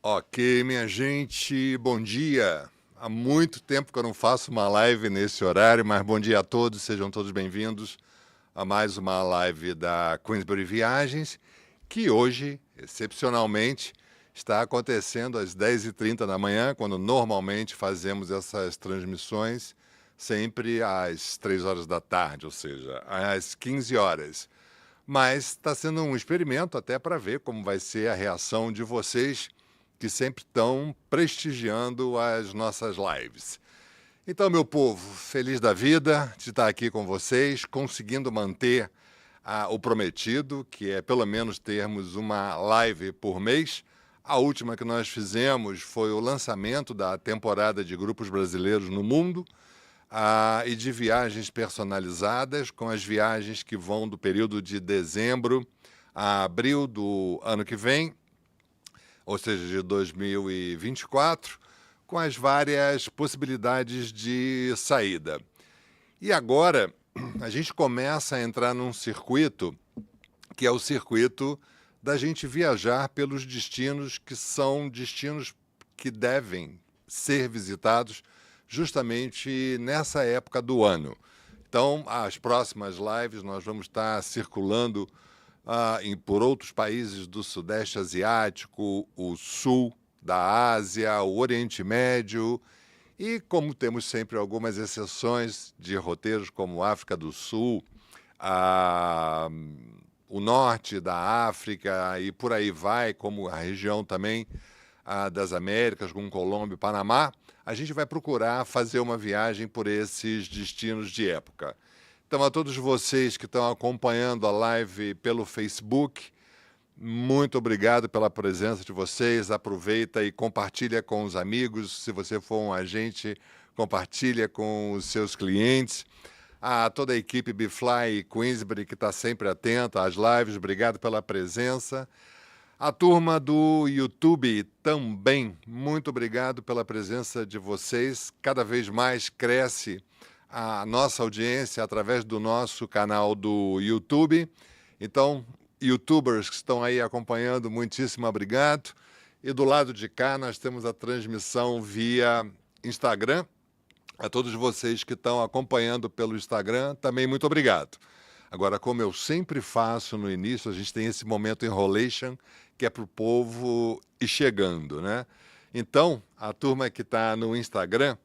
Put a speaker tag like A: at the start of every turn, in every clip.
A: Ok, minha gente, bom dia. Há muito tempo que eu não faço uma live nesse horário, mas bom dia a todos, sejam todos bem-vindos a mais uma live da Queensbury Viagens, que hoje, excepcionalmente, está acontecendo às 10h30 da manhã, quando normalmente fazemos essas transmissões sempre às 3 horas da tarde, ou seja, às 15 horas. Mas está sendo um experimento até para ver como vai ser a reação de vocês que sempre estão prestigiando as nossas lives. Então, meu povo, feliz da vida de estar aqui com vocês, conseguindo manter o prometido, que é pelo menos termos uma live por mês. A última que nós fizemos foi o lançamento da temporada de grupos brasileiros no mundo e de viagens personalizadas, com as viagens que vão do período de dezembro a abril do ano que vem, ou seja, de 2024, com as várias possibilidades de saída. E agora a gente começa a entrar num circuito que é o circuito da gente viajar pelos destinos que são destinos que devem ser visitados justamente nessa época do ano. Então, as próximas lives nós vamos estar circulando por outros países do Sudeste Asiático, o Sul da Ásia, o Oriente Médio, e como temos sempre algumas exceções de roteiros como África do Sul, o Norte da África e por aí vai, como a região também das Américas, com Colômbia e Panamá, a gente vai procurar fazer uma viagem por esses destinos de época. Então, a todos vocês que estão acompanhando a live pelo Facebook, muito obrigado pela presença de vocês. Aproveita e compartilha com os amigos. Se você for um agente, compartilha com os seus clientes. A toda a equipe Bfly e Queensbury que está sempre atenta às lives, obrigado pela presença. A turma do YouTube também, muito obrigado pela presença de vocês. Cada vez mais cresce a nossa audiência através do nosso canal do YouTube. Então, youtubers que estão aí acompanhando, muitíssimo obrigado. E do lado de cá nós temos a transmissão via Instagram. A todos vocês que estão acompanhando pelo Instagram, também muito obrigado. Agora, como eu sempre faço no início, a gente tem esse momento enrolation, que é para o povo ir chegando, né? Então, a turma que está no Instagram,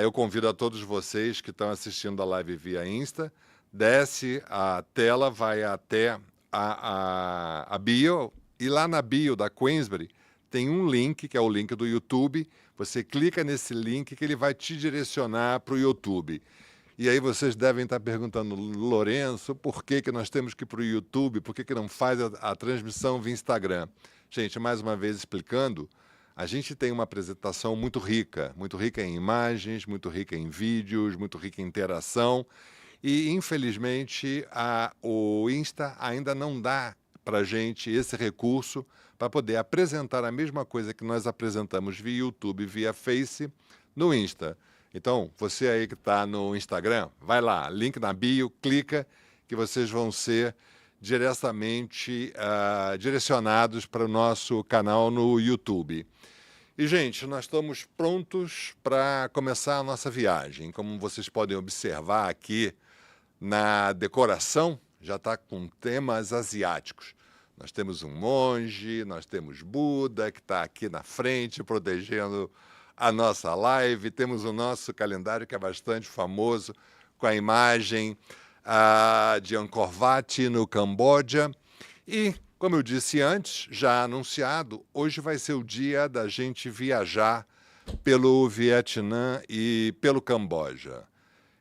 A: eu convido a todos vocês que estão assistindo a live via Insta, desce a tela, vai até a bio, e lá na bio da Queensbury tem um link, que é o link do YouTube. Você clica nesse link que ele vai te direcionar para o YouTube. E aí vocês devem estar perguntando, Lourenço, por que nós temos que ir para o YouTube? Por que não faz a transmissão via Instagram? Gente, mais uma vez explicando, a gente tem uma apresentação muito rica em imagens, muito rica em vídeos, muito rica em interação. E, infelizmente, o Insta ainda não dá para a gente esse recurso para poder apresentar a mesma coisa que nós apresentamos via YouTube, via Face, no Insta. Então, você aí que está no Instagram, vai lá, link na bio, clica, que vocês vão ser diretamente direcionados para o nosso canal no YouTube. E, gente, nós estamos prontos para começar a nossa viagem. Como vocês podem observar aqui na decoração, já está com temas asiáticos. Nós temos um monge, nós temos Buda, que está aqui na frente, protegendo a nossa live. Temos o nosso calendário, que é bastante famoso, com a imagem de Angkor Wat, no Camboja. E, como eu disse antes, já anunciado, hoje vai ser o dia da gente viajar pelo Vietnã e pelo Camboja.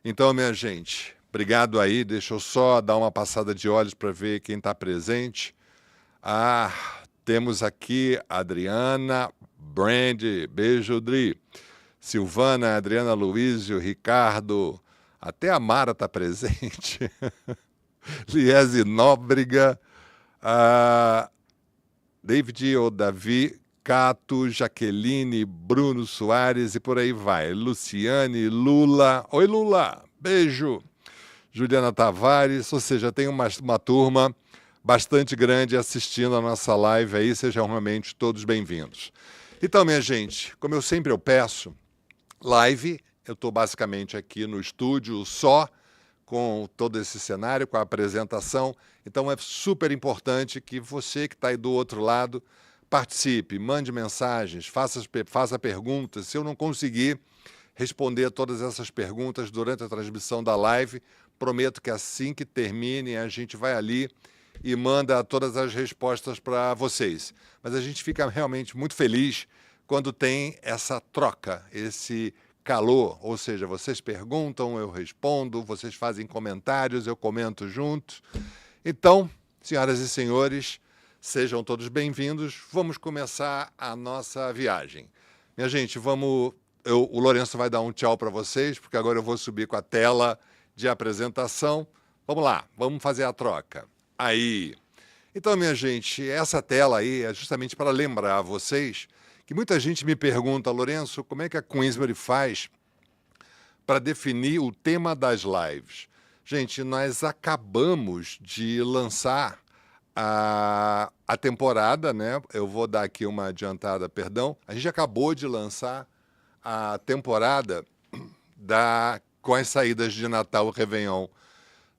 A: Então, minha gente, obrigado aí. Deixa eu só dar uma passada de olhos para ver quem está presente. Temos aqui Adriana, Brandy, beijo, Dri. Silvana, Adriana Luísio, Ricardo, até a Mara está presente. Liese Nóbrega, David ou Davi, Cato, Jaqueline, Bruno Soares e por aí vai. Luciane, Lula. Oi, Lula, beijo. Juliana Tavares, ou seja, tem uma turma bastante grande assistindo a nossa live aí. Sejam realmente todos bem-vindos. Então, minha gente, como eu sempre peço, live, eu estou basicamente aqui no estúdio só, com todo esse cenário, com a apresentação. Então é super importante que você que está aí do outro lado participe, mande mensagens, faça perguntas. Se eu não conseguir responder todas essas perguntas durante a transmissão da live, prometo que assim que termine a gente vai ali e manda todas as respostas para vocês. Mas a gente fica realmente muito feliz quando tem essa troca, esse calor, ou seja, vocês perguntam, eu respondo, vocês fazem comentários, eu comento junto. Então, senhoras e senhores, sejam todos bem-vindos. Vamos começar a nossa viagem. Minha gente, o Lourenço vai dar um tchau para vocês, porque agora eu vou subir com a tela de apresentação. Vamos lá, vamos fazer a troca. Aí. Então, minha gente, essa tela aí é justamente para lembrar a vocês que muita gente me pergunta, Lourenço, como é que a Queensberry faz para definir o tema das lives? Gente, nós acabamos de lançar a temporada, né? Eu vou dar aqui uma adiantada, perdão. A gente acabou de lançar a temporada com as saídas de Natal e Réveillon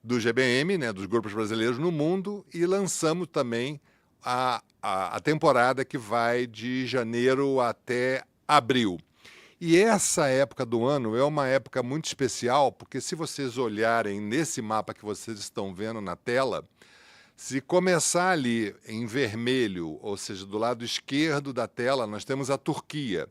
A: do GBM, né, dos grupos brasileiros no mundo, e lançamos também a temporada que vai de janeiro até abril. E essa época do ano é uma época muito especial, porque se vocês olharem nesse mapa que vocês estão vendo na tela, se começar ali em vermelho, ou seja, do lado esquerdo da tela, nós temos a Turquia.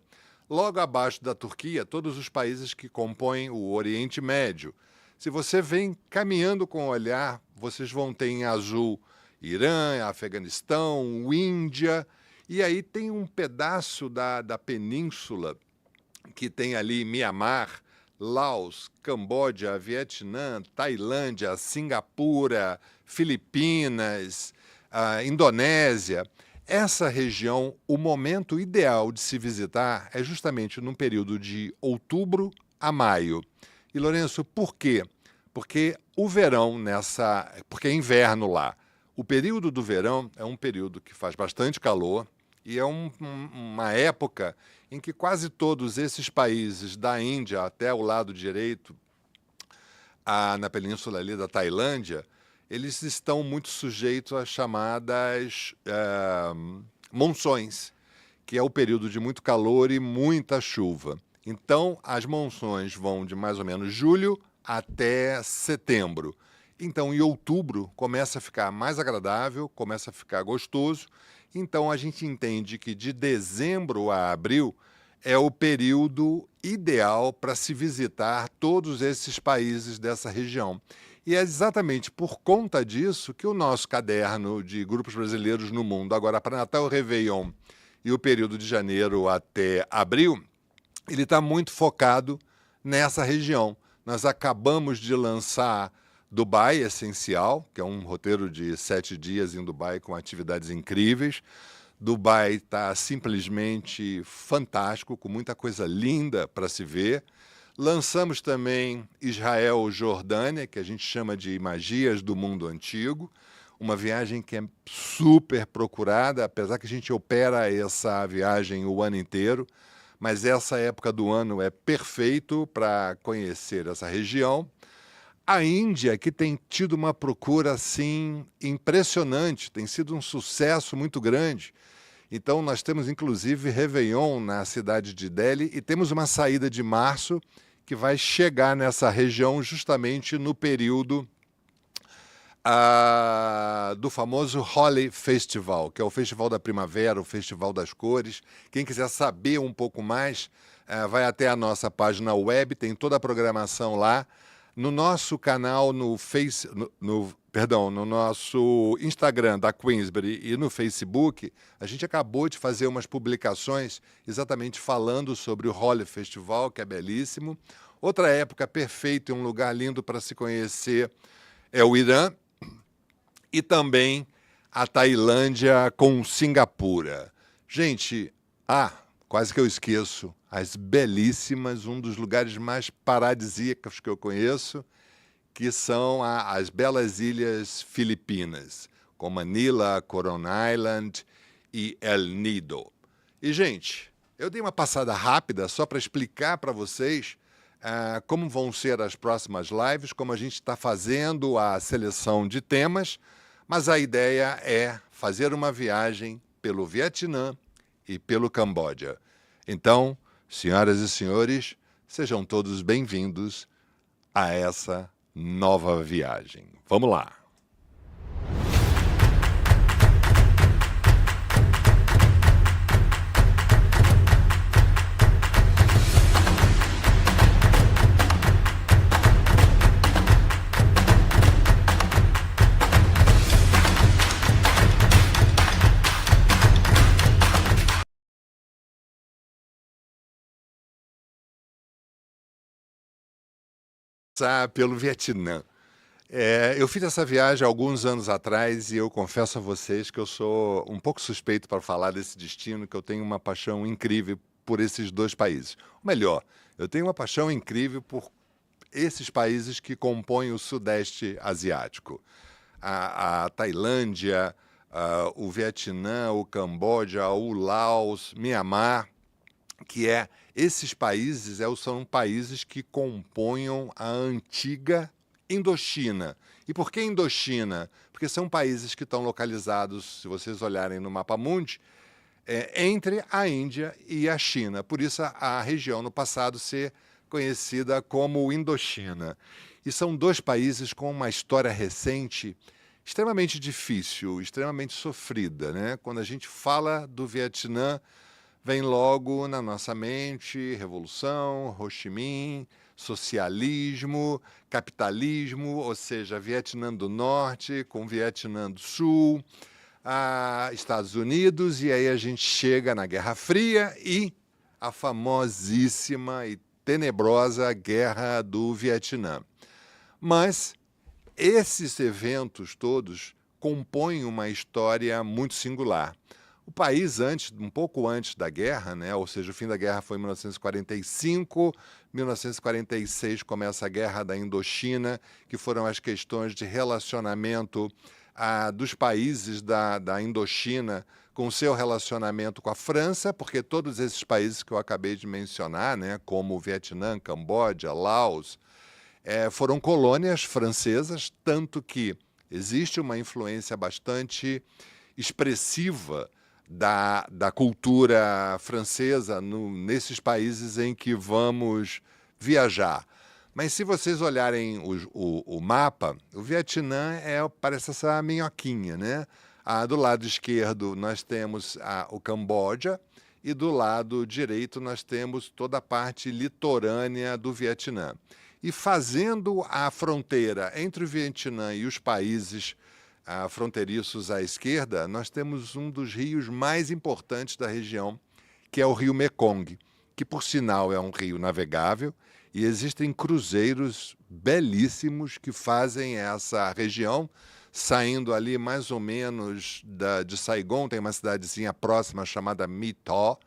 A: Logo abaixo da Turquia, todos os países que compõem o Oriente Médio. Se você vem caminhando com o olhar, vocês vão ter em azul Irã, Afeganistão, Índia, e aí tem um pedaço da península que tem ali Mianmar, Laos, Camboja, Vietnã, Tailândia, Singapura, Filipinas, Indonésia. Essa região, o momento ideal de se visitar é justamente num período de outubro a maio. E, Lourenço, por quê? Porque o verão porque é inverno lá. O período do verão é um período que faz bastante calor e é uma época em que quase todos esses países, da Índia até o lado direito, na península ali da Tailândia, eles estão muito sujeitos às chamadas monções, que é o período de muito calor e muita chuva. Então, as monções vão de mais ou menos julho até setembro. Então, em outubro, começa a ficar mais agradável, começa a ficar gostoso. Então, a gente entende que de dezembro a abril é o período ideal para se visitar todos esses países dessa região. E é exatamente por conta disso que o nosso caderno de grupos brasileiros no mundo, agora para Natal e Réveillon, e o período de janeiro até abril, ele está muito focado nessa região. Nós acabamos de lançar Dubai Essencial, que é um roteiro de 7 dias em Dubai com atividades incríveis. Dubai está simplesmente fantástico, com muita coisa linda para se ver. Lançamos também Israel, Jordânia, que a gente chama de Magias do Mundo Antigo, uma viagem que é super procurada, apesar que a gente opera essa viagem o ano inteiro, mas essa época do ano é perfeito para conhecer essa região. A Índia, que tem tido uma procura assim impressionante, tem sido um sucesso muito grande. Então, nós temos inclusive Réveillon na cidade de Delhi e temos uma saída de março que vai chegar nessa região justamente no período do famoso Holi Festival, que é o Festival da Primavera, o Festival das Cores. Quem quiser saber um pouco mais, vai até a nossa página web, tem toda a programação lá. No nosso canal no nosso Instagram da Queensberry e no Facebook, a gente acabou de fazer umas publicações exatamente falando sobre o Holi Festival, que é belíssimo. Outra época perfeita e um lugar lindo para se conhecer é o Irã e também a Tailândia com Singapura. Gente, quase que eu esqueço, as belíssimas, um dos lugares mais paradisíacos que eu conheço, que são as belas ilhas Filipinas, com Manila, Coron Island e El Nido. E, gente, eu dei uma passada rápida só para explicar para vocês como vão ser as próximas lives, como a gente está fazendo a seleção de temas, mas a ideia é fazer uma viagem pelo Vietnã e pelo Camboja. Então, senhoras e senhores, sejam todos bem-vindos a essa nova viagem. Vamos lá! Pelo Vietnã. Eu fiz essa viagem há alguns anos atrás e eu confesso a vocês que eu sou um pouco suspeito para falar desse destino, que eu tenho uma paixão incrível por esses dois países. Ou melhor, eu tenho uma paixão incrível por esses países que compõem o Sudeste Asiático. A Tailândia, o Vietnã, o Camboja, o Laos, Mianmar, esses países são países que compõem a antiga Indochina. E por que Indochina? Porque são países que estão localizados, se vocês olharem no mapa mundi, entre a Índia e a China. Por isso a região no passado ser conhecida como Indochina. E são dois países com uma história recente extremamente difícil, extremamente sofrida, né? Quando a gente fala do Vietnã, vem logo na nossa mente revolução, Ho Chi Minh, socialismo, capitalismo, ou seja, Vietnã do Norte com Vietnã do Sul, Estados Unidos, e aí a gente chega na Guerra Fria e a famosíssima e tenebrosa Guerra do Vietnã. Mas esses eventos todos compõem uma história muito singular. O país, um pouco antes da guerra, né, ou seja, o fim da guerra foi em 1945, 1946 começa a Guerra da Indochina, que foram as questões de relacionamento dos países da Indochina com o seu relacionamento com a França, porque todos esses países que eu acabei de mencionar, né, como o Vietnã, Camboja, Laos, foram colônias francesas, tanto que existe uma influência bastante expressiva da cultura francesa nesses países em que vamos viajar. Mas se vocês olharem o mapa, o Vietnã parece essa minhoquinha, né? Do lado esquerdo nós temos o Camboja e do lado direito nós temos toda a parte litorânea do Vietnã. E fazendo a fronteira entre o Vietnã e os países fronteiriços à esquerda, nós temos um dos rios mais importantes da região, que é o rio Mekong, que por sinal é um rio navegável, e existem cruzeiros belíssimos que fazem essa região, saindo ali mais ou menos de Saigon, tem uma cidadezinha próxima chamada My Tho,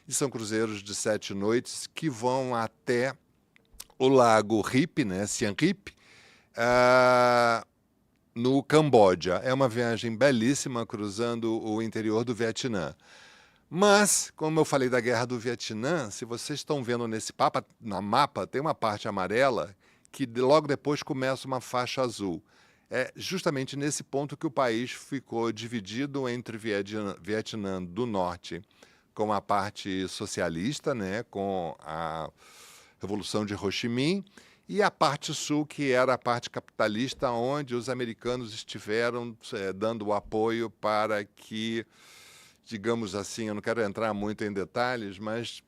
A: e são cruzeiros de 7 noites que vão até o lago Rip, né, Siem Reap, no Camboja. É uma viagem belíssima cruzando o interior do Vietnã. Mas, como eu falei da Guerra do Vietnã, se vocês estão vendo no mapa, tem uma parte amarela que logo depois começa uma faixa azul. É justamente nesse ponto que o país ficou dividido entre Vietnã do Norte, com a parte socialista, né, com a Revolução de Ho Chi Minh, e a parte sul, que era a parte capitalista, onde os americanos estiveram dando o apoio para que, digamos assim, eu não quero entrar muito em detalhes, mas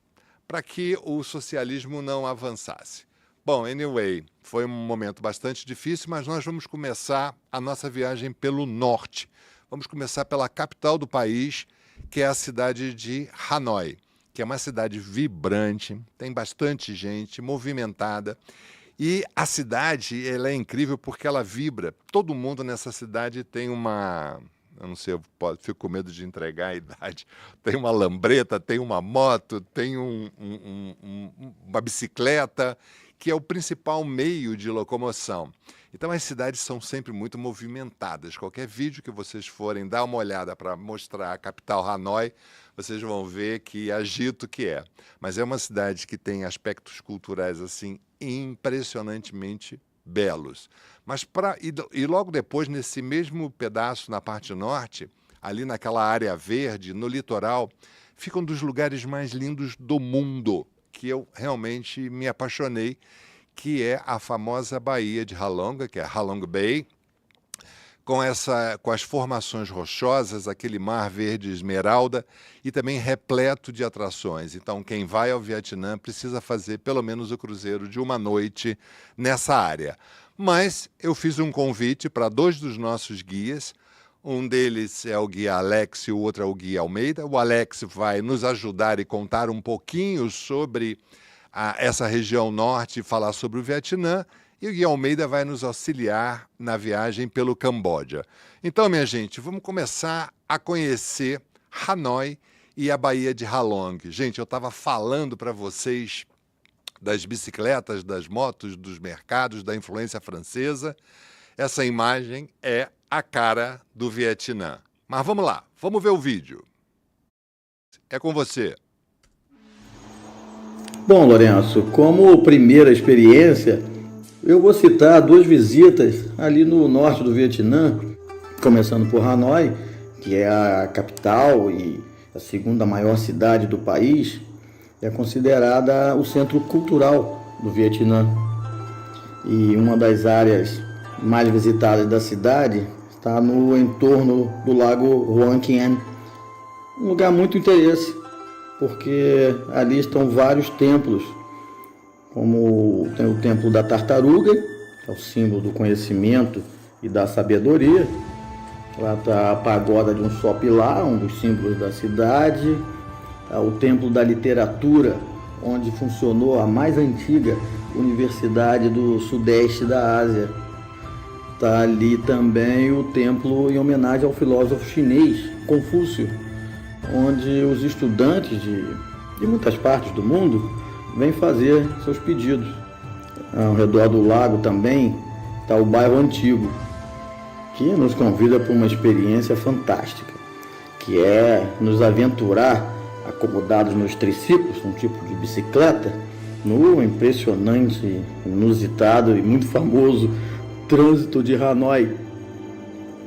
A: para que o socialismo não avançasse. Bom, anyway, foi um momento bastante difícil, mas nós vamos começar a nossa viagem pelo norte. Vamos começar pela capital do país, que é a cidade de Hanoi, que é uma cidade vibrante, tem bastante gente, movimentada. E a cidade, ela é incrível porque ela vibra. Todo mundo nessa cidade tem uma... Eu não sei, fico com medo de entregar a idade. Tem uma lambreta, tem uma moto, tem uma bicicleta. que é o principal meio de locomoção. Então as cidades são sempre muito movimentadas. Qualquer vídeo que vocês forem dar uma olhada para mostrar a capital Hanoi, vocês vão ver que agito que é. Mas é uma cidade que tem aspectos culturais assim impressionantemente belos. Mas e logo depois, nesse mesmo pedaço, na parte norte, ali naquela área verde, no litoral, fica um dos lugares mais lindos do mundo, que eu realmente me apaixonei, que é a famosa Baía de Halong, que é Halong Bay, com as formações rochosas, aquele mar verde esmeralda e também repleto de atrações. Então, quem vai ao Vietnã precisa fazer pelo menos o cruzeiro de uma noite nessa área. Mas eu fiz um convite para 2 dos nossos guias. Um deles é o guia Alex e o outro é o guia Almeida. O Alex vai nos ajudar e contar um pouquinho sobre essa região norte e falar sobre o Vietnã. E o guia Almeida vai nos auxiliar na viagem pelo Camboja. Então, minha gente, vamos começar a conhecer Hanoi e a Baía de Halong. Gente, eu estava falando para vocês das bicicletas, das motos, dos mercados, da influência francesa. Essa imagem é a cara do Vietnã. Mas vamos lá, vamos ver o vídeo. É com você.
B: Bom, Lourenço, como primeira experiência, eu vou citar 2 visitas ali no norte do Vietnã, começando por Hanoi, que é a capital e a segunda maior cidade do país, é considerada o centro cultural do Vietnã. E uma das áreas mais visitadas da cidade está no entorno do lago Hoang Khien, um lugar muito interesse, porque ali estão vários templos, como tem o templo da tartaruga, que é o símbolo do conhecimento e da sabedoria. Lá está a pagoda de um só pilar, um dos símbolos da cidade. Tá o templo da literatura, onde funcionou a mais antiga universidade do sudeste da Ásia. Está ali também o templo em homenagem ao filósofo chinês Confúcio, onde os estudantes de muitas partes do mundo vêm fazer seus pedidos. Ao redor do lago também está o bairro antigo, que nos convida para uma experiência fantástica, que é nos aventurar acomodados nos triciclos, um tipo de bicicleta, no impressionante, inusitado e muito famoso trânsito de Hanoi,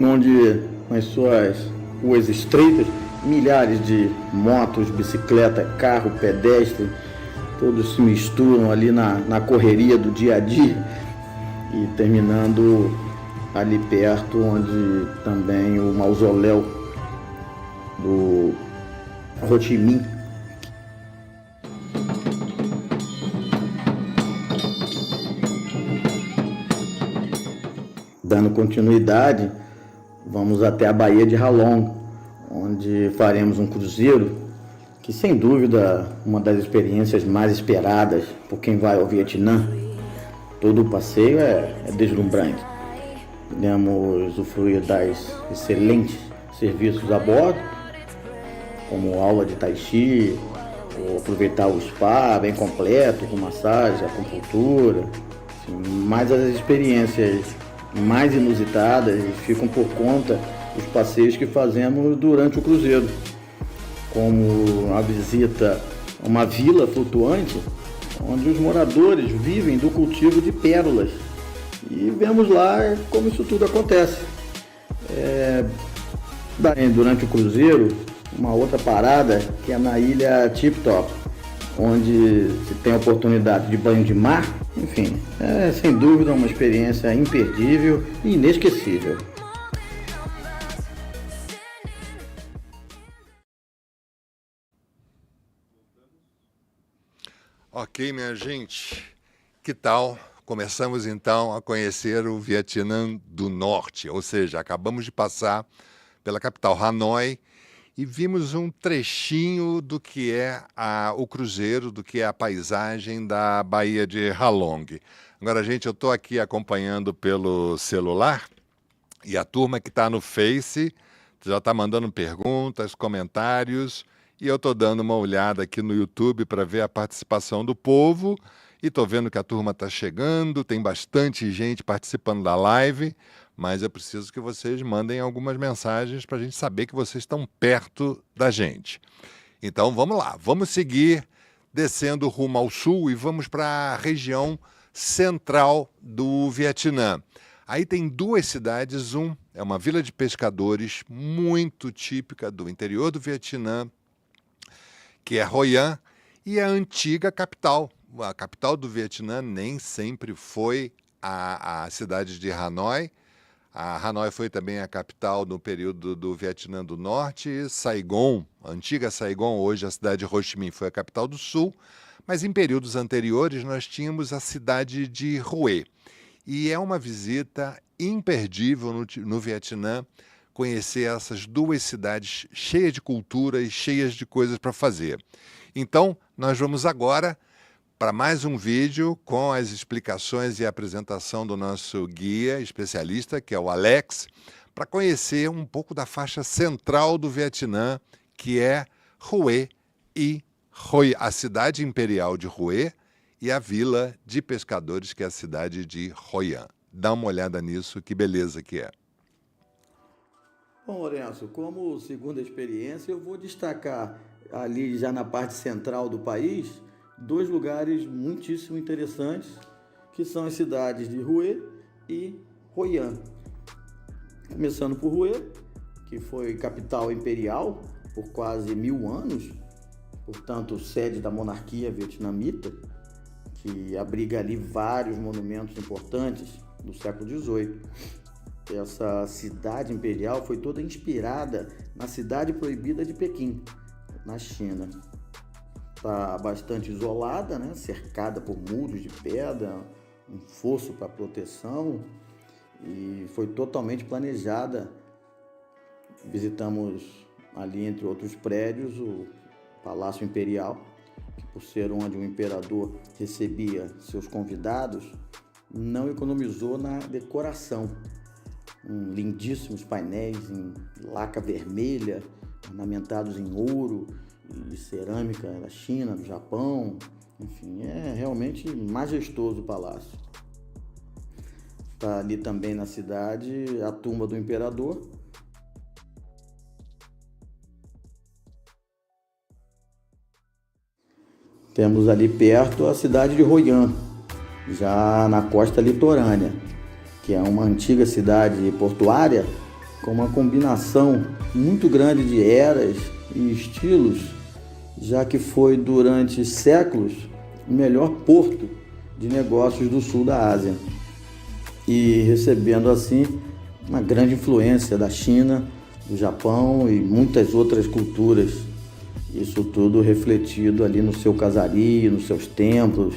B: onde nas suas ruas estreitas milhares de motos, bicicleta, carro, pedestre, todos se misturam ali na correria do dia a dia e terminando ali perto onde também o mausoléu do Ho Chi Minh. Dando continuidade, vamos até a Baía de Halong, onde faremos um cruzeiro que, sem dúvida, uma das experiências mais esperadas por quem vai ao Vietnã. Todo o passeio é deslumbrante. Podemos usufruir das excelentes serviços a bordo, como aula de tai chi, ou aproveitar o spa bem completo, com massagem, acupuntura. Mas as experiências mais inusitadas ficam por conta dos passeios que fazemos durante o cruzeiro, como a visita a uma vila flutuante, onde os moradores vivem do cultivo de pérolas. E vemos lá como isso tudo acontece. Durante o cruzeiro, uma outra parada que é na ilha Tip Top, onde se tem a oportunidade de banho de mar. Enfim, é sem dúvida uma experiência imperdível e inesquecível.
A: Ok, minha gente, que tal? Começamos então a conhecer o Vietnã do Norte, ou seja, acabamos de passar pela capital Hanoi e vimos um trechinho do que é o cruzeiro, do que é a paisagem da Baía de Halong. Agora, gente, eu estou aqui acompanhando pelo celular e a turma que está no Face já está mandando perguntas, comentários, e eu estou dando uma olhada aqui no YouTube para ver a participação do povo E estou vendo que a turma está chegando, tem bastante gente participando da live, mas eu preciso que vocês mandem algumas mensagens para a gente saber que vocês estão perto da gente. Então vamos lá, vamos seguir descendo rumo ao sul e vamos para a região central do Vietnã. Aí tem duas cidades, é uma vila de pescadores muito típica do interior do Vietnã, que é Hoi An, e a antiga capital. A capital do Vietnã nem sempre foi a cidade de Hanoi. A Hanoi foi também a capital no período do Vietnã do Norte. E Saigon, a antiga Saigon, hoje a cidade de Ho Chi Minh, foi a capital do Sul. Mas em períodos anteriores nós tínhamos a cidade de Hue. E é uma visita imperdível no Vietnã conhecer essas duas cidades cheias de cultura e cheias de coisas para fazer. Então, nós vamos agora para mais um vídeo com as explicações e a apresentação do nosso guia especialista, que é o Alex, para conhecer um pouco da faixa central do Vietnã, que é Hue e Hoi, a cidade imperial de Hue e a vila de pescadores, que é a cidade de Hoi An. Dá uma olhada nisso, que beleza que é.
B: Bom, Lourenço, como segunda experiência, eu vou destacar ali já na parte central do país dois lugares muitíssimo interessantes, que são as cidades de Hue e Hoi An. Começando por Hue, que foi capital imperial por quase 1000 anos, portanto sede da monarquia vietnamita, que abriga ali vários monumentos importantes do século XVIII. Essa cidade imperial foi toda inspirada na cidade proibida de Pequim, na China. Está bastante isolada, né? Cercada por muros de pedra, um fosso para proteção, e foi totalmente planejada. Visitamos ali, entre outros prédios, o Palácio Imperial, que por ser onde o imperador recebia seus convidados, não economizou na decoração. Lindíssimos painéis em laca vermelha, ornamentados em ouro e cerâmica da China, do Japão. Enfim, é realmente majestoso o palácio. Está ali também na cidade a tumba do imperador. Temos ali perto a cidade de Hoi An, já na costa litorânea, que é uma antiga cidade portuária com uma combinação muito grande de eras e estilos, já que foi durante séculos o melhor porto de negócios do sul da Ásia, e recebendo assim uma grande influência da China, do Japão e muitas outras culturas. Isso tudo refletido ali no seu casario, nos seus templos,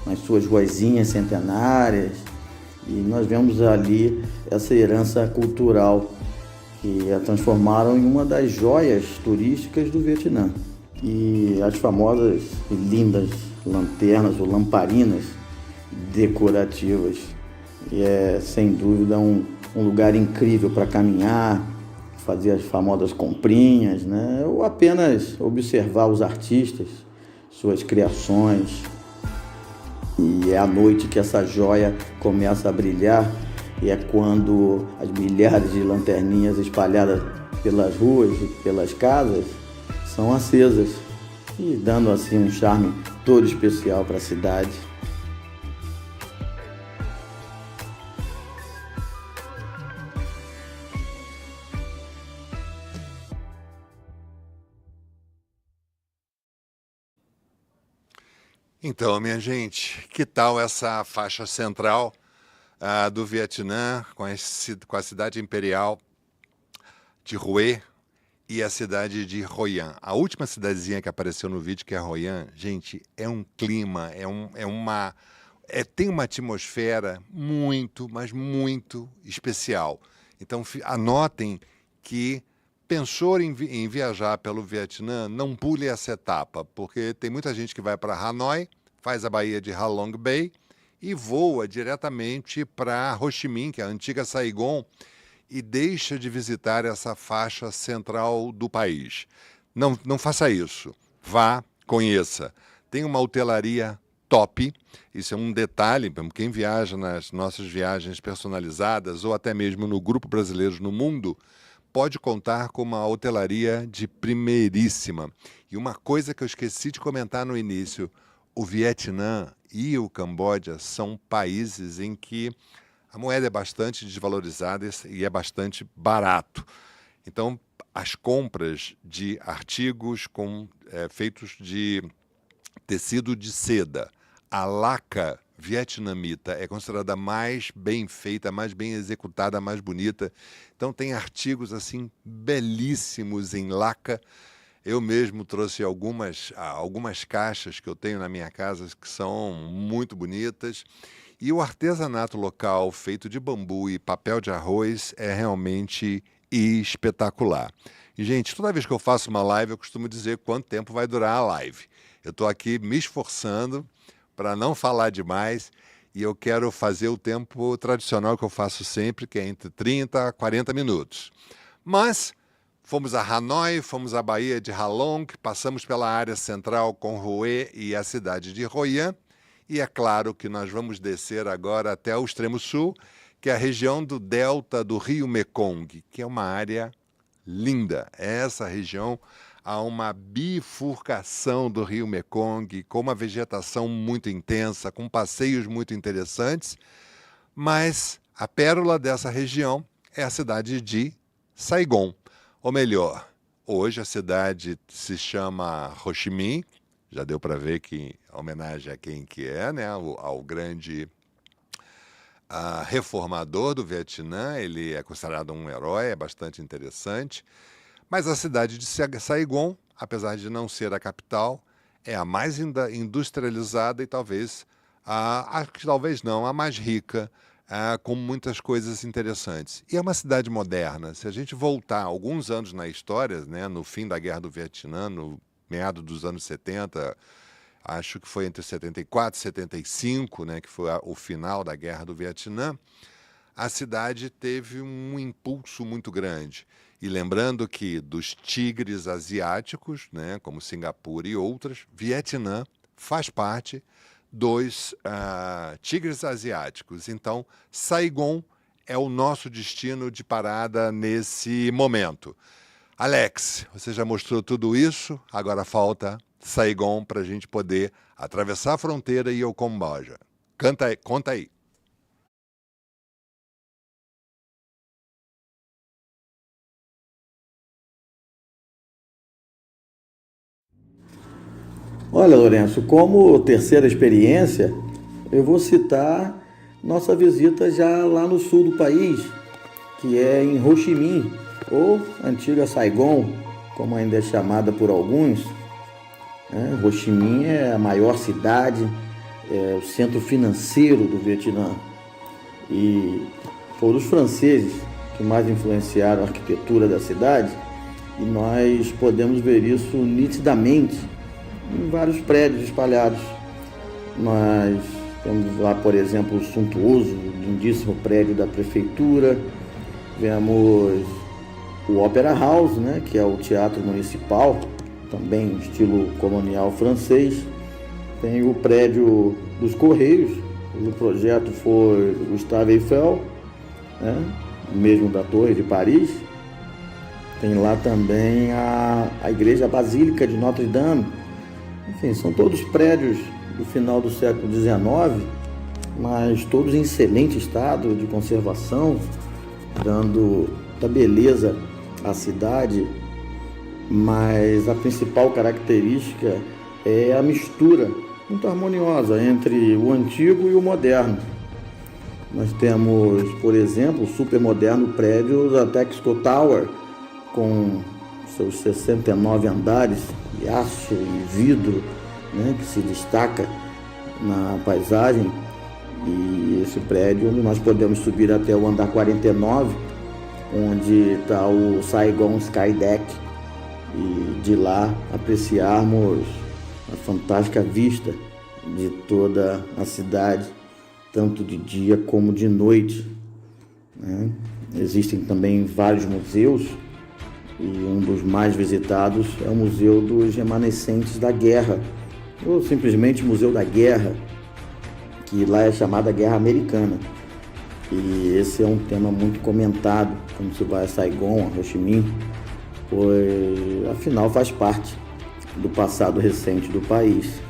B: nas suas ruazinhas centenárias. E nós vemos ali essa herança cultural que a transformaram em uma das joias turísticas do Vietnã. E as famosas e lindas lanternas ou lamparinas decorativas. E é sem dúvida um lugar incrível para caminhar, fazer as famosas comprinhas, né? Ou apenas observar os artistas, suas criações. E é à noite que essa joia começa a brilhar, e é quando as milhares de lanterninhas espalhadas pelas ruas e pelas casas são acesas, e dando assim um charme todo especial para a cidade.
A: Então, minha gente, que tal essa faixa central do Vietnã com a cidade imperial de Hue e a cidade de Hoi An? A última cidadezinha que apareceu no vídeo, que é Hoi An, gente, é um clima, tem uma atmosfera muito, mas muito especial. Então, anotem que pensou em viajar pelo Vietnã, não pule essa etapa, porque tem muita gente que vai para Hanoi, faz a Baía de Ha Long Bay e voa diretamente para Ho Chi Minh, que é a antiga Saigon, e deixa de visitar essa faixa central do país. Não faça isso. Vá, conheça. Tem uma hotelaria top. Isso é um detalhe, quem viaja nas nossas viagens personalizadas ou até mesmo no Grupo Brasileiros no Mundo, pode contar com uma hotelaria de primeiríssima. E uma coisa que eu esqueci de comentar no início, o Vietnã e o Camboja são países em que a moeda é bastante desvalorizada e é bastante barato. Então, as compras de artigos feitos de tecido de seda, a laca vietnamita é considerada mais bem feita, mais bem executada, mais bonita. Então tem artigos assim belíssimos em laca. Eu mesmo trouxe algumas caixas que eu tenho na minha casa que são muito bonitas. E o artesanato local feito de bambu e papel de arroz é realmente espetacular. E, gente, toda vez que eu faço uma live, eu costumo dizer quanto tempo vai durar a live. Eu estou aqui me esforçando para não falar demais e eu quero fazer o tempo tradicional que eu faço sempre, que é entre 30 a 40 minutos. Mas fomos a Hanoi, fomos à Baía de Ha Long, passamos pela área central com Hue e a cidade de Hoi An, e é claro que nós vamos descer agora até o extremo sul, que é a região do delta do rio Mekong, que é uma área linda. Essa região há uma bifurcação do rio Mekong, com uma vegetação muito intensa, com passeios muito interessantes, mas a pérola dessa região é a cidade de Saigon. Ou melhor, hoje a cidade se chama Ho Chi Minh, já deu para ver que a homenagem a quem que é, né? Ao grande reformador do Vietnã. Ele é considerado um herói, é bastante interessante. Mas a cidade de Saigon, apesar de não ser a capital, é a mais industrializada e talvez a mais rica, com muitas coisas interessantes. E é uma cidade moderna. Se a gente voltar alguns anos na história, né, no fim da Guerra do Vietnã, no meado dos anos 70, acho que foi entre 74 e 75, né, que foi o final da Guerra do Vietnã, a cidade teve um impulso muito grande. E lembrando que dos tigres asiáticos, né, como Singapura e outras, Vietnã faz parte dos tigres asiáticos. Então, Saigon é o nosso destino de parada nesse momento. Alex, você já mostrou tudo isso, agora falta Saigon para a gente poder atravessar a fronteira e ir ao Camboja. Conta aí.
B: Olha, Lourenço, como terceira experiência, eu vou citar nossa visita já lá no sul do país, que é em Ho Chi Minh, ou antiga Saigon, como ainda é chamada por alguns. Ho Chi Minh é a maior cidade, é o centro financeiro do Vietnã. E foram os franceses que mais influenciaram a arquitetura da cidade, e nós podemos ver isso nitidamente em vários prédios espalhados. Nós temos lá, por exemplo, o suntuoso, lindíssimo prédio da prefeitura. Vemos o Opera House, né, que é o teatro municipal, também estilo colonial francês. Tem o prédio dos Correios, o projeto foi Gustave Eiffel, né, mesmo da Torre de Paris. Tem lá também a Igreja Basílica de Notre Dame. Enfim, são todos prédios do final do século XIX, mas todos em excelente estado de conservação, dando da beleza à cidade. Mas a principal característica é a mistura muito harmoniosa entre o antigo e o moderno. Nós temos, por exemplo, o super moderno prédio da Texaco Tower, com seus 69 andares de aço e vidro, né, que se destaca na paisagem. E esse prédio nós podemos subir até o andar 49, onde está o Saigon Sky Deck, e de lá apreciarmos a fantástica vista de toda a cidade, tanto de dia como de noite, né? Existem também vários museus, e um dos mais visitados é o Museu dos Remanescentes da Guerra, ou simplesmente Museu da Guerra, que lá é chamada Guerra Americana. E esse é um tema muito comentado quando se vai a Saigon, a Ho Chi Minh, pois afinal faz parte do passado recente do país.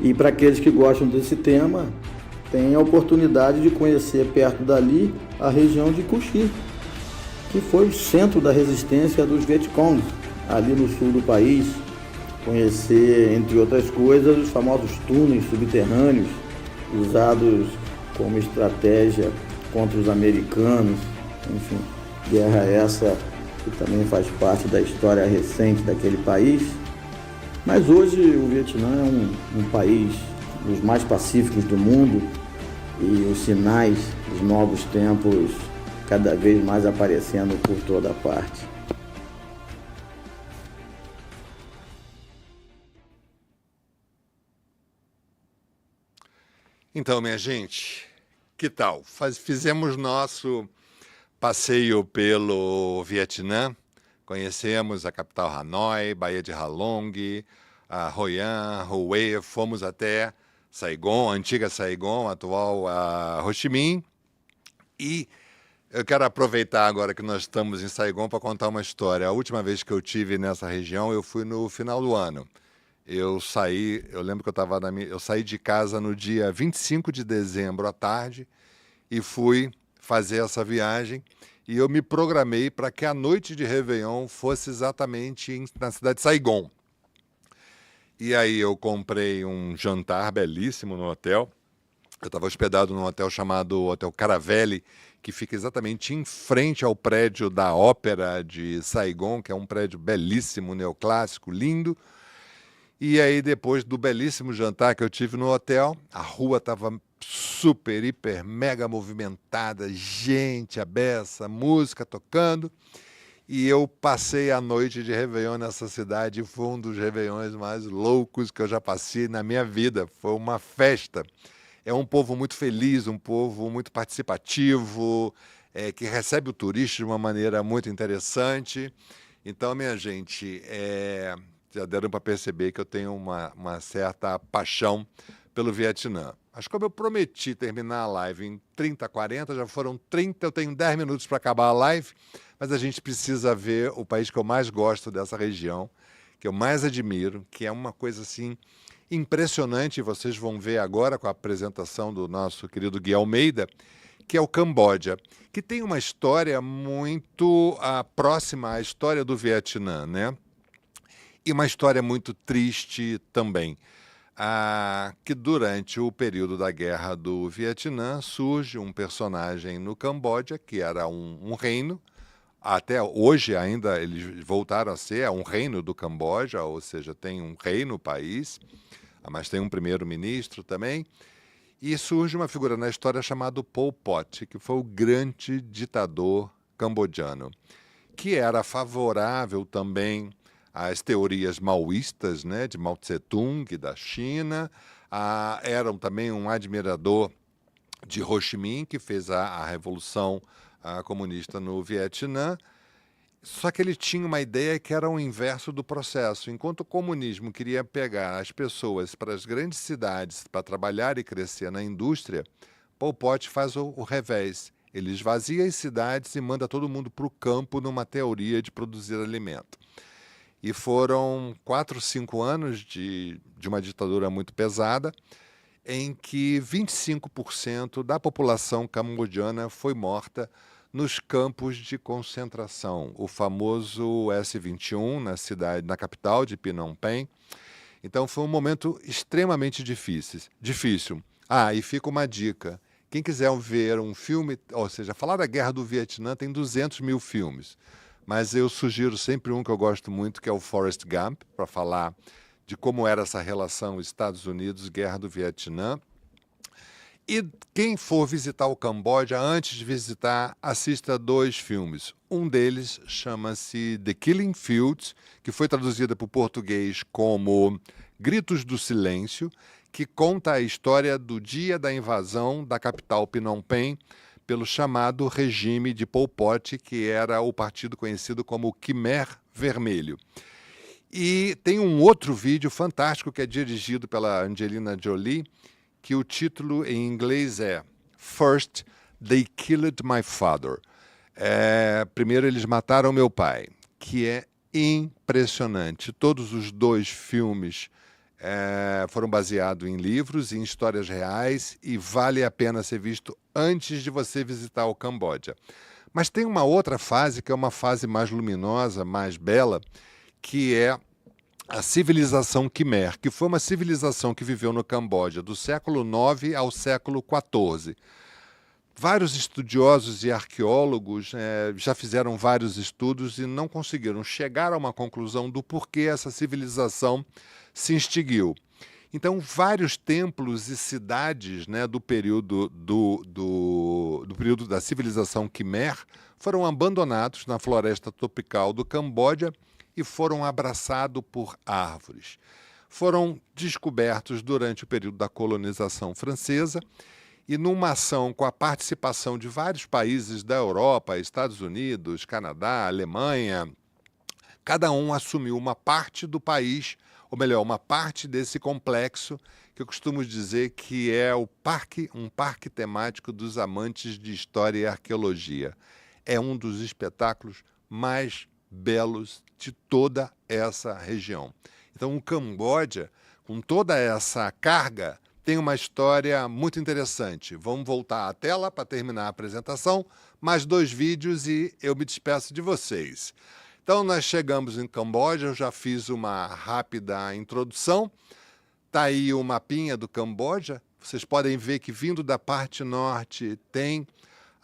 B: E para aqueles que gostam desse tema, tem a oportunidade de conhecer perto dali a região de Cu Chi, que foi o centro da resistência dos Vietcong, ali no sul do país. Conhecer, entre outras coisas, os famosos túneis subterrâneos usados como estratégia contra os americanos. Enfim, guerra essa que também faz parte da história recente daquele país. Mas hoje o Vietnã é um país dos mais pacíficos do mundo e os sinais dos novos tempos cada vez mais aparecendo por toda parte.
A: Então, minha gente, que tal? Fizemos nosso passeio pelo Vietnã, conhecemos a capital Hanoi, Baía de Halong, a Hoi An, Hue, fomos até Saigon, antiga Saigon, atual Ho Chi Minh, e eu quero aproveitar agora que nós estamos em Saigon para contar uma história. A última vez que eu tive nessa região, eu fui no final do ano. Eu lembro que eu saí de casa no dia 25 de dezembro à tarde e fui fazer essa viagem e eu me programei para que a noite de Réveillon fosse exatamente na cidade de Saigon. E aí eu comprei um jantar belíssimo no hotel. Eu estava hospedado num hotel chamado Hotel Caravelle, que fica exatamente em frente ao prédio da Ópera de Saigon, que é um prédio belíssimo, neoclássico, lindo. E aí, depois do belíssimo jantar que eu tive no hotel, a rua estava super, hiper, mega movimentada, gente, a beça, música tocando. E eu passei a noite de Réveillon nessa cidade. Foi um dos Réveillões mais loucos que eu já passei na minha vida. Foi uma festa. É um povo muito feliz, um povo muito participativo, que recebe o turista de uma maneira muito interessante. Então, minha gente, já deram para perceber que eu tenho uma certa paixão pelo Vietnã. Mas como eu prometi terminar a live em 30, 40, já foram 30, eu tenho 10 minutos para acabar a live, mas a gente precisa ver o país que eu mais gosto dessa região, que eu mais admiro, que é uma coisa assim impressionante, vocês vão ver agora com a apresentação do nosso querido Gui Almeida, que é o Camboja, que tem uma história muito próxima à história do Vietnã, né? E uma história muito triste também, que durante o período da Guerra do Vietnã surge um personagem no Camboja, que era um reino, até hoje ainda eles voltaram a ser um reino do Camboja, ou seja, tem um rei no país, mas tem um primeiro-ministro também, e surge uma figura na história chamada Pol Pot, que foi o grande ditador cambodjano, que era favorável também às teorias maoístas, né, de Mao Tse-tung, da China, era também um admirador de Ho Chi Minh, que fez a Revolução Comunista no Vietnã, só que ele tinha uma ideia que era o inverso do processo. Enquanto o comunismo queria pegar as pessoas para as grandes cidades para trabalhar e crescer na indústria, Pol Pot faz o revés. Ele esvazia as cidades e manda todo mundo para o campo numa teoria de produzir alimento. E foram 4, 5 anos de uma ditadura muito pesada, em que 25% da população cambodjana foi morta nos campos de concentração, o famoso S21 na capital de Phnom Penh. Então foi um momento extremamente difícil. E fica uma dica. Quem quiser ver um filme, ou seja, falar da Guerra do Vietnã, tem 200 mil filmes. Mas eu sugiro sempre um que eu gosto muito, que é o Forrest Gump, para falar de como era essa relação Estados Unidos-Guerra do Vietnã. E quem for visitar o Camboja, antes de visitar, assista 2 filmes. Um deles chama-se The Killing Fields, que foi traduzida para o português como Gritos do Silêncio, que conta a história do dia da invasão da capital Phnom Penh pelo chamado regime de Pol Pot, que era o partido conhecido como Khmer Vermelho. E tem um outro vídeo fantástico que é dirigido pela Angelina Jolie, que o título em inglês é First, They Killed My Father. Primeiro eles mataram meu pai, que é impressionante. Todos os 2 filmes foram baseados em livros, em histórias reais, e vale a pena ser visto antes de você visitar o Camboja. Mas tem uma outra fase, que é uma fase mais luminosa, mais bela, que é a civilização Khmer, que foi uma civilização que viveu no Camboja do século IX ao século XIV. Vários estudiosos e arqueólogos já fizeram vários estudos e não conseguiram chegar a uma conclusão do porquê essa civilização se extinguiu. Então, vários templos e cidades, né, do período da civilização Khmer foram abandonados na floresta tropical do Camboja e foram abraçados por árvores. Foram descobertos durante o período da colonização francesa e numa ação com a participação de vários países da Europa, Estados Unidos, Canadá, Alemanha, cada um assumiu uma parte do país, ou melhor, uma parte desse complexo, que eu costumo dizer que é um parque temático dos amantes de história e arqueologia. É um dos espetáculos mais belos de toda essa região. Então, o Camboja, com toda essa carga, tem uma história muito interessante. Vamos voltar à tela para terminar a apresentação, mais 2 vídeos e eu me despeço de vocês. Então, nós chegamos em Camboja, eu já fiz uma rápida introdução. Está aí o mapinha do Camboja. Vocês podem ver que vindo da parte norte tem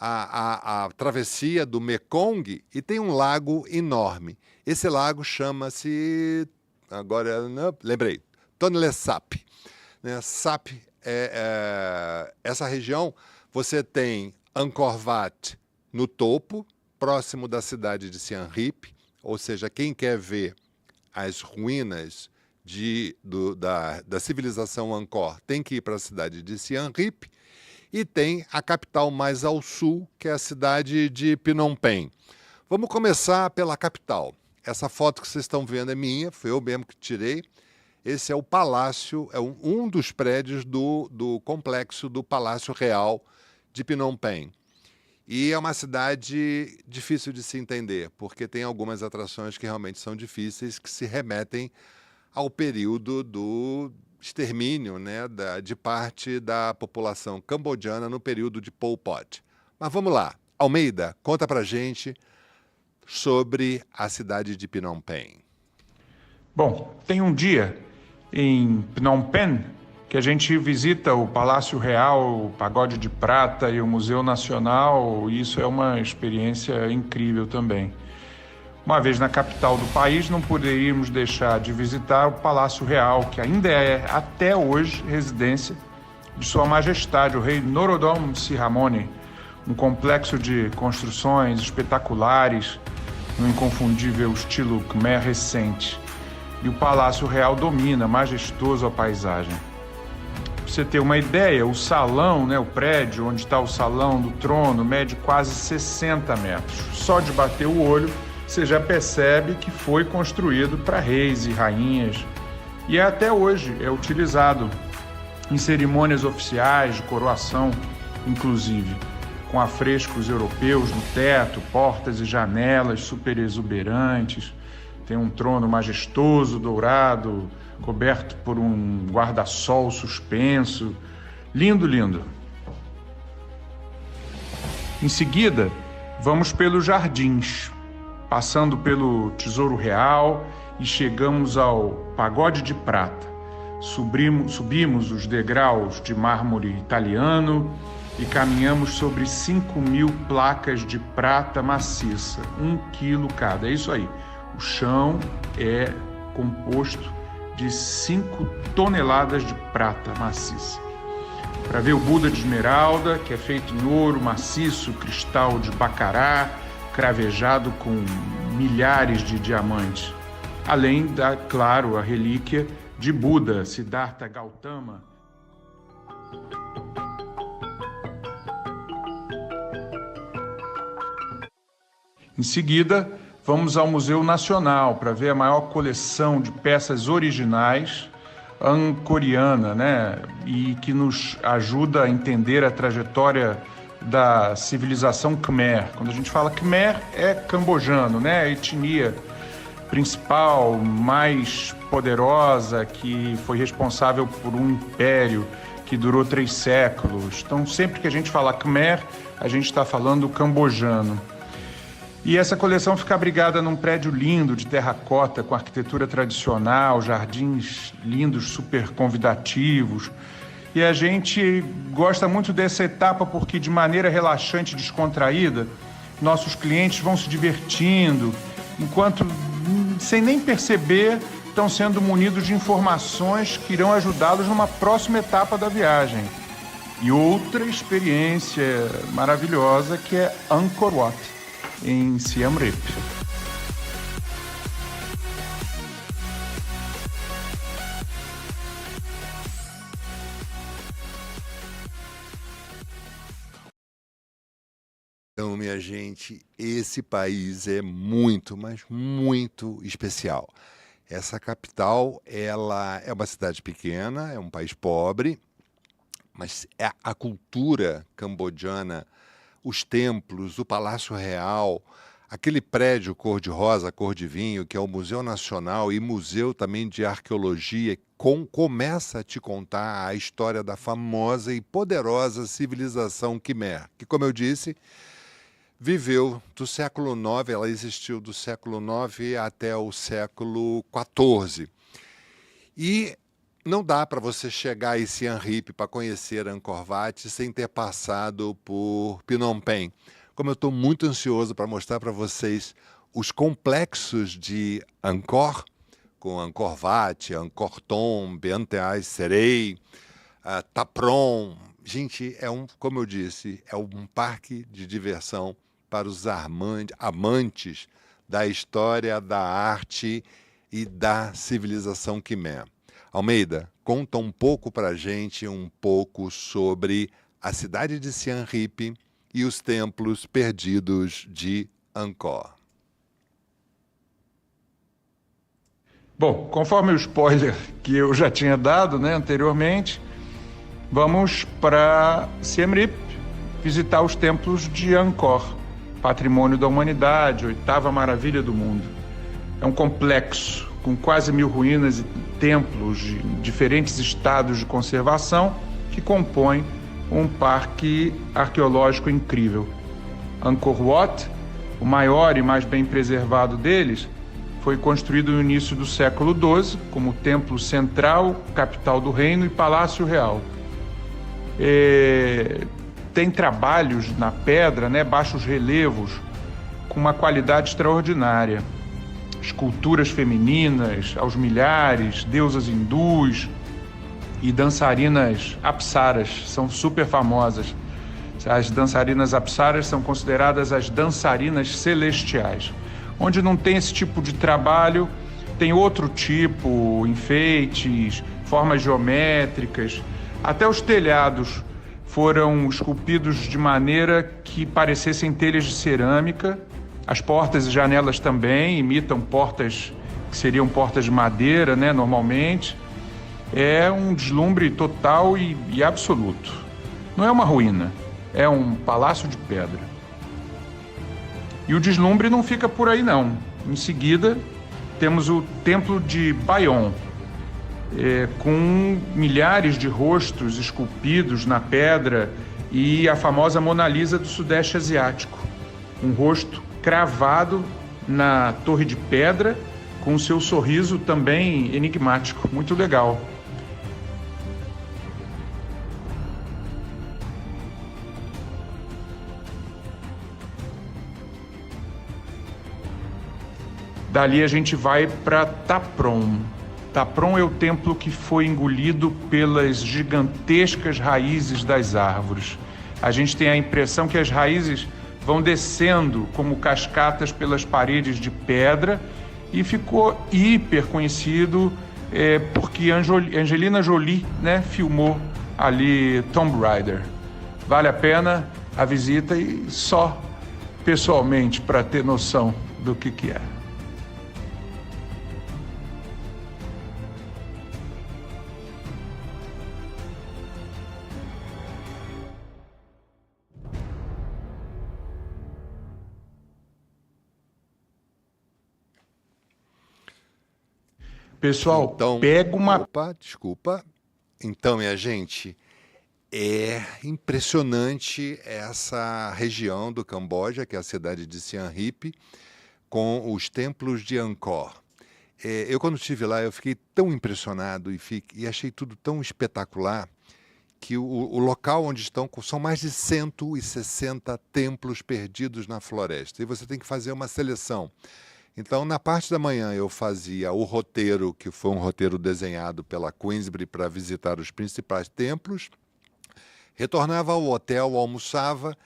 A: a travessia do Mekong e tem um lago enorme. Esse lago chama-se, agora não, lembrei, Tonle Sap. Sap essa região, você tem Angkor Wat no topo, próximo da cidade de Siem Reap, ou seja, quem quer ver as ruínas da civilização Angkor tem que ir para a cidade de Siem Reap, e tem a capital mais ao sul, que é a cidade de Phnom Penh. Vamos começar pela capital. Essa foto que vocês estão vendo é minha, foi eu mesmo que tirei. Esse é o palácio, é um dos prédios do complexo do Palácio Real de Phnom Penh. E é uma cidade difícil de se entender, porque tem algumas atrações que realmente são difíceis, que se remetem ao período do extermínio, né, de parte da população cambodiana no período de Pol Pot. Mas vamos lá. Almeida, conta pra gente sobre a cidade de Phnom Penh.
C: Bom, tem um dia em Phnom Penh que a gente visita o Palácio Real, o Pagode de Prata e o Museu Nacional, e isso é uma experiência incrível também. Uma vez na capital do país, não poderíamos deixar de visitar o Palácio Real, que ainda é, até hoje, residência de Sua Majestade, o rei Norodom Sihamoni, um complexo de construções espetaculares, no inconfundível estilo Khmer recente. E o Palácio Real domina, majestoso a paisagem. Pra você ter uma ideia, o salão, o prédio onde está o salão do trono, mede quase 60 metros. Só de bater o olho, você já percebe que foi construído para reis e rainhas. E até hoje é utilizado em cerimônias oficiais de coroação, inclusive, com afrescos europeus no teto, portas e janelas super exuberantes. Tem um trono majestoso, dourado, coberto por um guarda-sol suspenso. Lindo, lindo. Em seguida, vamos pelos jardins, passando pelo Tesouro Real e chegamos ao Pagode de Prata. Subimos os degraus de mármore italiano e caminhamos sobre 5.000 placas de prata maciça, 1 quilo cada. É isso aí. O chão é composto de 5 toneladas de prata maciça. Para ver o Buda de Esmeralda, que é feito em ouro maciço, cristal de bacará, cravejado com milhares de diamantes. Além da, claro, a relíquia de Buda, Siddhartha Gautama. Em seguida, vamos ao Museu Nacional para ver a maior coleção de peças originais angkoriana, né? E que nos ajuda a entender a trajetória da civilização Khmer. Quando a gente fala Khmer, é cambojano, né? A etnia principal, mais poderosa, que foi responsável por um império que durou 3 séculos. Então, sempre que a gente fala Khmer, a gente está falando cambojano. E essa coleção fica abrigada num prédio lindo de terracota, com arquitetura tradicional, jardins lindos, super convidativos. E a gente gosta muito dessa etapa porque, de maneira relaxante e descontraída, nossos clientes vão se divertindo, enquanto, sem nem perceber, estão sendo munidos de informações que irão ajudá-los numa próxima etapa da viagem. E outra experiência maravilhosa que é Angkor Wat, em Siem Reap.
A: Então, minha gente, esse país é muito, mas muito especial. Essa capital, ela é uma cidade pequena, é um país pobre, mas a cultura cambodjana, os templos, o Palácio Real, aquele prédio cor-de-rosa, cor de vinho, que é o Museu Nacional e Museu também de Arqueologia, começa a te contar a história da famosa e poderosa civilização Khmer, que, como eu disse, viveu do século IX, ela existiu do século IX até o século XIV. E não dá para você chegar em Siem Reap para conhecer Angkor Wat sem ter passado por Phnom Penh. Como eu estou muito ansioso para mostrar para vocês os complexos de Angkor, com Angkor Wat, Angkor Thom, Bentay Serey, Taprom. Gente, como eu disse, é um parque de diversão para os amantes da história, da arte e da civilização Khmer. Almeida, conta um pouco para a gente, sobre a cidade de Siem Reap e os templos perdidos de Angkor.
C: Bom, conforme o spoiler que eu já tinha dado, né, anteriormente, vamos para Siem Reap visitar os templos de Angkor, patrimônio da humanidade, 8ª maravilha do mundo. É um complexo com quase 1000 ruínas e templos de diferentes estados de conservação que compõem um parque arqueológico incrível. Angkor Wat, o maior e mais bem preservado deles, foi construído no início do século XII como templo central, capital do reino e palácio real. Tem trabalhos na pedra, né, baixos relevos, com uma qualidade extraordinária. Esculturas femininas aos milhares, deusas hindus e dançarinas apsaras, são super famosas. As dançarinas apsaras são consideradas as dançarinas celestiais. Onde não tem esse tipo de trabalho, tem outro tipo, enfeites, formas geométricas, até os telhados foram esculpidos de maneira que parecessem telhas de cerâmica. As portas e janelas também imitam portas que seriam portas de madeira, né, normalmente. É um deslumbre total e absoluto. Não é uma ruína, é um palácio de pedra. E o deslumbre não fica por aí, não. Em seguida, temos o Templo de Bayon, com milhares de rostos esculpidos na pedra e a famosa Mona Lisa do Sudeste Asiático. Um rosto cravado na torre de pedra, com seu sorriso também enigmático. Muito legal. Dali a gente vai para Taprom. Taprom é o templo que foi engolido pelas gigantescas raízes das árvores. A gente tem a impressão que as raízes vão descendo como cascatas pelas paredes de pedra e ficou hiper conhecido porque Angelina Jolie, né, filmou ali Tomb Raider. Vale a pena a visita e só pessoalmente para ter noção do que é. Pessoal,
A: Então,
C: pega uma...
A: Opa, desculpa. Então, minha gente, é impressionante essa região do Camboja, que é a cidade de Siem Reap, com os templos de Angkor. Eu, quando estive lá, eu fiquei tão impressionado e achei tudo tão espetacular que o local onde estão são mais de 160 templos perdidos na floresta. E você tem que fazer uma seleção. Então, na parte da manhã, eu fazia o roteiro, que foi um roteiro desenhado pela Queensbury para visitar os principais templos, retornava ao hotel, almoçava,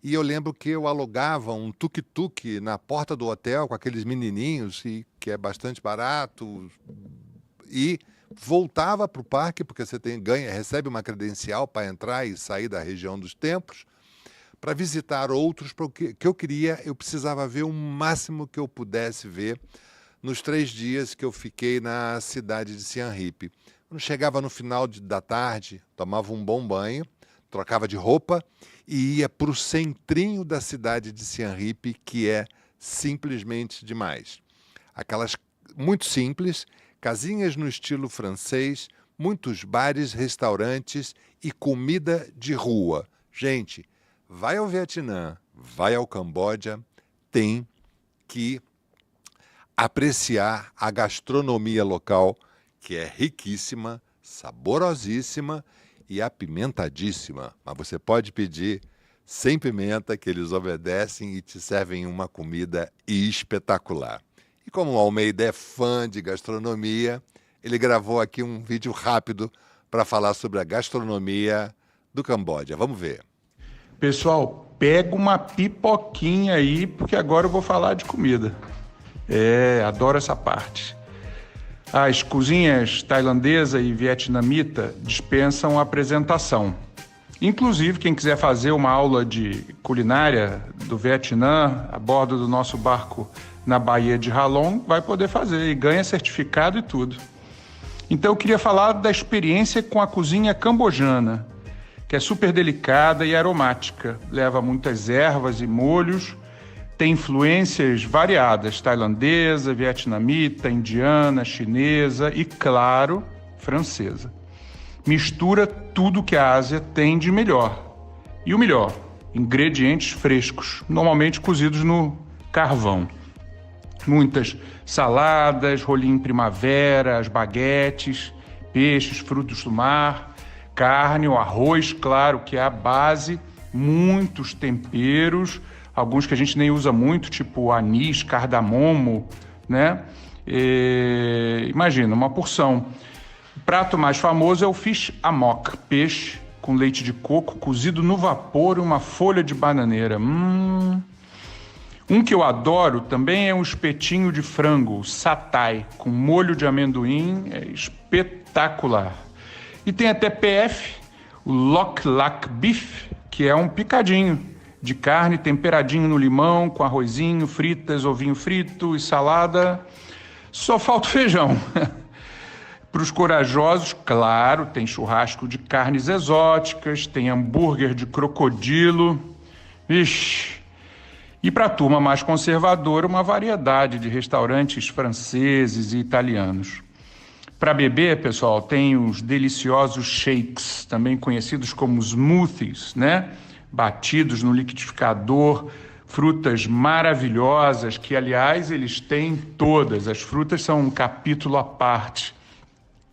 A: e eu lembro que eu alugava um tuk-tuk na porta do hotel com aqueles menininhos, que é bastante barato, e voltava para o parque, porque você recebe uma credencial para entrar e sair da região dos templos, para visitar outros, porque que eu queria, eu precisava ver o máximo que eu pudesse ver nos 3 dias que eu fiquei na cidade de Siem Reap. Quando chegava no final da tarde, tomava um bom banho, trocava de roupa e ia para o centrinho da cidade de Siem Reap, que é simplesmente demais. Aquelas muito simples, casinhas no estilo francês, muitos bares, restaurantes e comida de rua. Gente, vai ao Vietnã, vai ao Camboja, tem que apreciar a gastronomia local, que é riquíssima, saborosíssima e apimentadíssima. Mas você pode pedir sem pimenta, que eles obedecem e te servem uma comida espetacular. E como o Almeida é fã de gastronomia, ele gravou aqui um vídeo rápido para falar sobre a gastronomia do Camboja. Vamos ver.
C: Pessoal, pega uma pipoquinha aí, porque agora eu vou falar de comida. Adoro essa parte. As cozinhas tailandesa e vietnamita dispensam apresentação. Inclusive, quem quiser fazer uma aula de culinária do Vietnã a bordo do nosso barco na Baía de Halong, vai poder fazer e ganha certificado e tudo. Então eu queria falar da experiência com a cozinha cambojana, que é super delicada e aromática, leva muitas ervas e molhos, tem influências variadas, tailandesa, vietnamita, indiana, chinesa e, claro, francesa. Mistura tudo que a Ásia tem de melhor. E o melhor, ingredientes frescos, normalmente cozidos no carvão. Muitas saladas, rolinho primavera, as baguetes, peixes, frutos do mar, carne, o arroz, claro, que é a base, muitos temperos, alguns que a gente nem usa muito, tipo anis, cardamomo, né? Imagina, uma porção. O prato mais famoso é o fish amok, peixe com leite de coco cozido no vapor e uma folha de bananeira. Um que eu adoro também é um espetinho de frango, o satay, com molho de amendoim, é espetacular. E tem até PF, o Lok Lak Beef, que é um picadinho de carne temperadinho no limão, com arrozinho, fritas, ovinho frito e salada. Só falta o feijão. Para os corajosos, claro, tem churrasco de carnes exóticas, tem hambúrguer de crocodilo. Ixi! E para a turma mais conservadora, uma variedade de restaurantes franceses e italianos. Para beber, pessoal, tem os deliciosos shakes, também conhecidos como smoothies, né? Batidos no liquidificador, frutas maravilhosas, que, aliás, eles têm todas. As frutas são um capítulo à parte.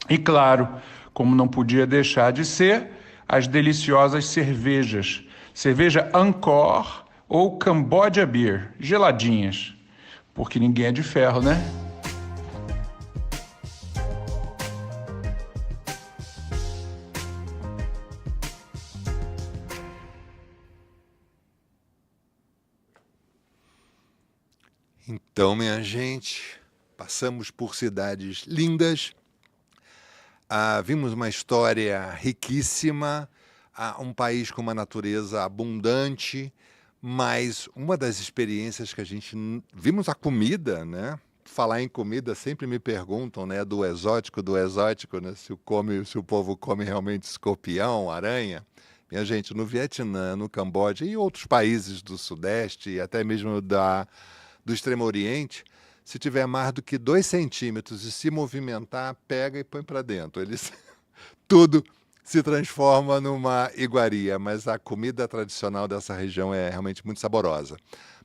C: E, claro, como não podia deixar de ser, as deliciosas cervejas. Cerveja Angkor ou Cambodia Beer, geladinhas. Porque ninguém é de ferro, né?
A: Então, minha gente, passamos por cidades lindas, vimos uma história riquíssima, um país com uma natureza abundante, Mas uma das experiências que a gente vimos a comida, né? Falar em comida, sempre me perguntam, né, do exótico, né, se o povo come realmente escorpião, aranha. Minha gente, no Vietnã, no Camboja e outros países do Sudeste e até mesmo do Extremo Oriente, se tiver mais do que 2 centímetros e se movimentar, pega e põe para dentro. Eles tudo se transforma numa iguaria, mas a comida tradicional dessa região é realmente muito saborosa.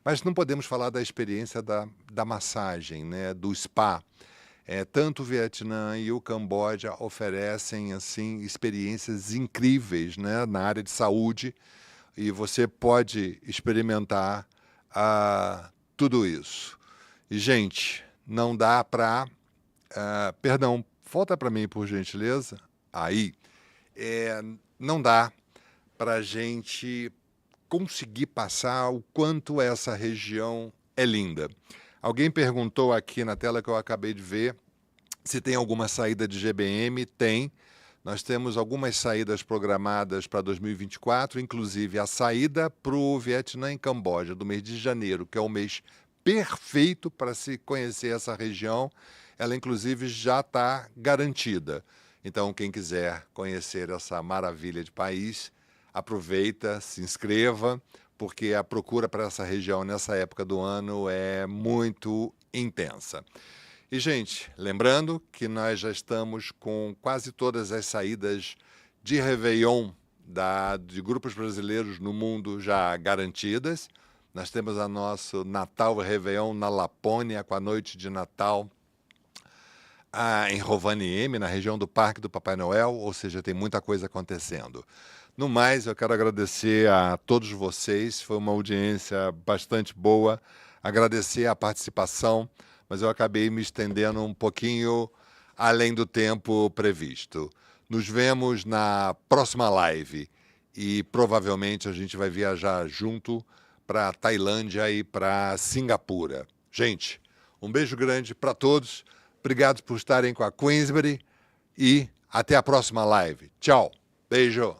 A: Mas não podemos falar da experiência da massagem, né, do spa. Tanto o Vietnã e o Camboja oferecem assim experiências incríveis, né, na área de saúde, e você pode experimentar tudo isso. E, gente, não dá para... perdão, volta para mim, por gentileza. Aí, não dá para a gente conseguir passar o quanto essa região é linda. Alguém perguntou aqui na tela que eu acabei de ver se tem alguma saída de GBM. Tem. Nós temos algumas saídas programadas para 2024, inclusive a saída para o Vietnã e Camboja, do mês de janeiro, que é o mês perfeito para se conhecer essa região. Ela, inclusive, já está garantida. Então, quem quiser conhecer essa maravilha de país, aproveita, se inscreva, porque a procura para essa região nessa época do ano é muito intensa. E, gente, lembrando que nós já estamos com quase todas as saídas de Réveillon de grupos brasileiros no mundo já garantidas. Nós temos a nosso Natal Réveillon na Lapônia, com a noite de Natal em Rovaniemi, na região do Parque do Papai Noel, ou seja, tem muita coisa acontecendo. No mais, eu quero agradecer a todos vocês, foi uma audiência bastante boa, agradecer a participação, mas eu acabei me estendendo um pouquinho além do tempo previsto. Nos vemos na próxima live e provavelmente a gente vai viajar junto para Tailândia e para Singapura. Gente, um beijo grande para todos, obrigado por estarem com a Queensberry e até a próxima live. Tchau, beijo!